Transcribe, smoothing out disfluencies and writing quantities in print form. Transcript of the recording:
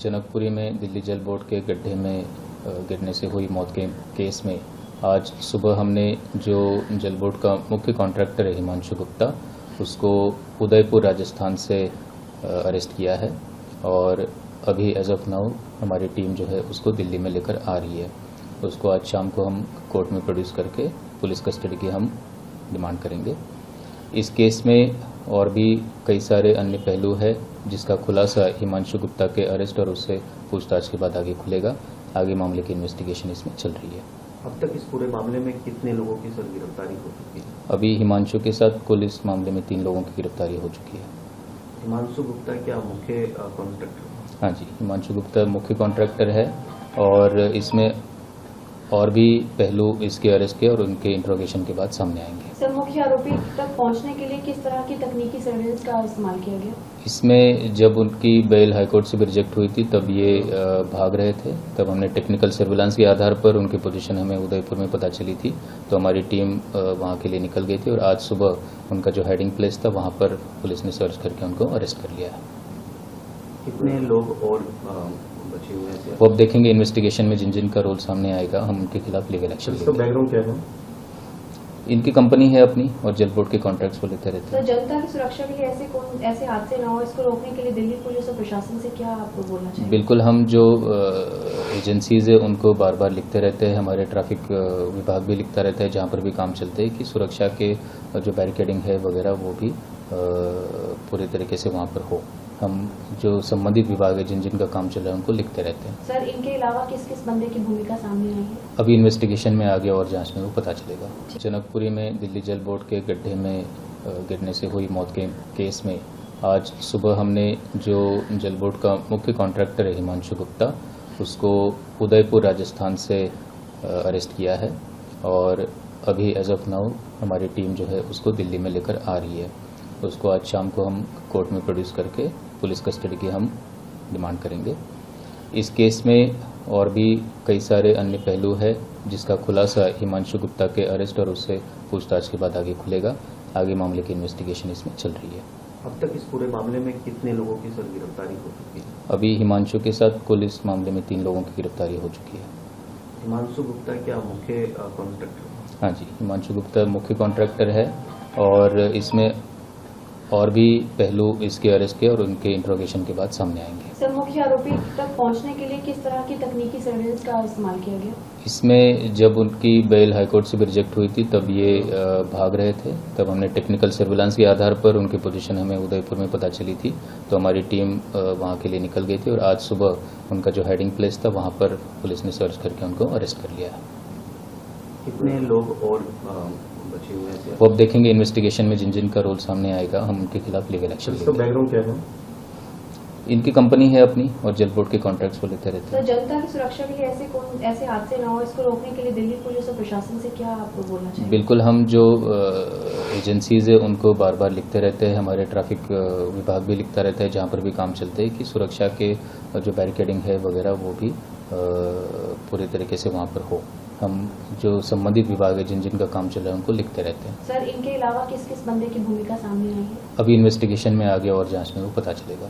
जनकपुरी में दिल्ली जल बोर्ड के गड्ढे में गिरने से हुई मौत के केस में आज सुबह हमने जो जल बोर्ड का मुख्य कॉन्ट्रैक्टर है हिमांशु गुप्ता, उसको उदयपुर राजस्थान से अरेस्ट किया है और अभी एज ऑफ नाउ हमारी टीम जो है उसको दिल्ली में लेकर आ रही है। तो उसको आज शाम को हम कोर्ट में प्रोड्यूस करके पुलिस कस्टडी की हम डिमांड करेंगे। इस केस में और भी कई सारे अन्य पहलू है जिसका खुलासा हिमांशु गुप्ता के अरेस्ट और उससे पूछताछ के बाद आगे खुलेगा। आगे मामले की इन्वेस्टिगेशन इसमें चल रही है। अब तक इस पूरे मामले में कितने लोगों की सर गिरफ्तारी हो चुकी है? अभी हिमांशु के साथ कुल इस मामले में 3 लोगों की गिरफ्तारी हो चुकी है। हिमांशु गुप्ता क्या मुख्य कॉन्ट्रैक्टर? हाँ जी, हिमांशु गुप्ता मुख्य कॉन्ट्रैक्टर है और इसमें और भी पहलू इसके अरेस्ट के और उनके इंट्रोगेशन के बाद सामने आएंगे। सर, मुख्य आरोपी तक पहुंचने के लिए किस तरह की तकनीकी सर्विलेंस का इस्तेमाल किया गया? इसमें जब उनकी बेल हाईकोर्ट से भी रिजेक्ट हुई थी तब ये भाग रहे थे, तब हमने टेक्निकल सर्विलांस के आधार पर उनकी पोजीशन हमें उदयपुर में पता चली थी, तो हमारी टीम वहाँ के लिए निकल गई थी और आज सुबह उनका जो हेडिंग प्लेस था वहाँ पर पुलिस ने सर्च करके उनको अरेस्ट कर लिया है। कितने लोग और बचे हुए हैं? वो अब देखेंगे इन्वेस्टिगेशन में जिन जिन का रोल सामने आएगा हम उनके खिलाफ लीगल एक्शन लेंगे। बैकग्राउंड क्या है? इनकी कंपनी है अपनी और जल बोर्ड के कॉन्ट्रैक्ट्स वो लेते रहते हैं। तो जनता की सुरक्षा के लिए ऐसे हादसे न हो, इसको रोकने के लिए दिल्ली पुलिस और प्रशासन से क्या आपको बोलना चाहिए? बिल्कुल, हम जो एजेंसीज है उनको बार बार लिखते रहते हैं, हमारे ट्रैफिक विभाग भी लिखता रहता है जहाँ पर भी काम चलते हैं कि सुरक्षा के जो बैरिकेडिंग है वगैरह वो भी पूरे तरीके से वहाँ पर हो। हम जो संबंधित विभाग है जिन जिन का काम चल रहा है उनको लिखते रहते हैं। सर, इनके अलावा किस किस बंदे की भूमिका सामने आई है? अभी इन्वेस्टिगेशन में आगे और जांच में वो पता चलेगा। जनकपुरी में दिल्ली जल बोर्ड के गड्ढे में गिरने से हुई मौत के केस में आज सुबह हमने जो जल बोर्ड का मुख्य कॉन्ट्रैक्टर है हिमांशु गुप्ता, उसको उदयपुर राजस्थान से अरेस्ट किया है और अभी एज ऑफ नाउ हमारी टीम जो है उसको दिल्ली में लेकर आ रही है। तो उसको आज शाम को हम कोर्ट में प्रोड्यूस करके पुलिस कस्टडी की हम डिमांड करेंगे। इस केस में और भी कई सारे अन्य पहलू है जिसका खुलासा हिमांशु गुप्ता के अरेस्ट और उससे पूछताछ के बाद आगे खुलेगा। आगे मामले की इन्वेस्टिगेशन इसमें चल रही है। अब तक इस पूरे मामले में कितने लोगों की सर गिरफ्तारी हो चुकी है? अभी हिमांशु के साथ कुल इस मामले में 3 लोगों की गिरफ्तारी हो चुकी है। हिमांशु गुप्ता क्या मुख्य कॉन्ट्रैक्टर? हाँ जी, हिमांशु गुप्ता मुख्य कॉन्ट्रैक्टर है और इसमें और भी पहलू इसके अरेस्ट के और उनके इंट्रोगेशन के बाद सामने आएंगे। सर, मुख्य आरोपी तक पहुंचने के लिए किस तरह की तकनीकी सर्विलेंस का इस्तेमाल किया गया? इसमें जब उनकी बेल हाईकोर्ट से भी रिजेक्ट हुई थी तब ये भाग रहे थे, तब हमने टेक्निकल सर्विलांस के आधार पर उनकी पोजीशन हमें उदयपुर में पता चली थी, तो हमारी टीम वहाँ के लिए निकल गई थी और आज सुबह उनका जो हेडिंग प्लेस था वहाँ पर पुलिस ने सर्च करके उनको अरेस्ट कर लिया है। कितने लोग और बचे हुए हैं? वो अब देखेंगे इन्वेस्टिगेशन में जिन जिन का रोल सामने आएगा हम उनके खिलाफ लीगल एक्शन लेंगे। बैकग्राउंड क्या है? इनकी कंपनी है अपनी और जल बोर्ड के कॉन्ट्रैक्ट्स वो लेते रहते हैं। तो जनता की सुरक्षा के लिए ऐसे हादसे न हो, इसको रोकने के लिए दिल्ली पुलिस और प्रशासन से क्या आपको बोलना चाहिए? बिल्कुल, हम जो एजेंसीज है उनको बार बार लिखते रहते हैं, हमारे ट्रैफिक विभाग भी लिखता रहता है जहाँ पर भी काम चलते हैं कि सुरक्षा के जो बैरिकेडिंग है वगैरह वो भी पूरे तरीके से वहाँ पर हो। हम जो संबंधित विभाग है जिन जिन का काम चल रहा है उनको लिखते रहते हैं। सर, इनके अलावा किस किस बंदे की भूमिका सामने आई है? अभी इन्वेस्टिगेशन में आगे और जांच में वो पता चलेगा।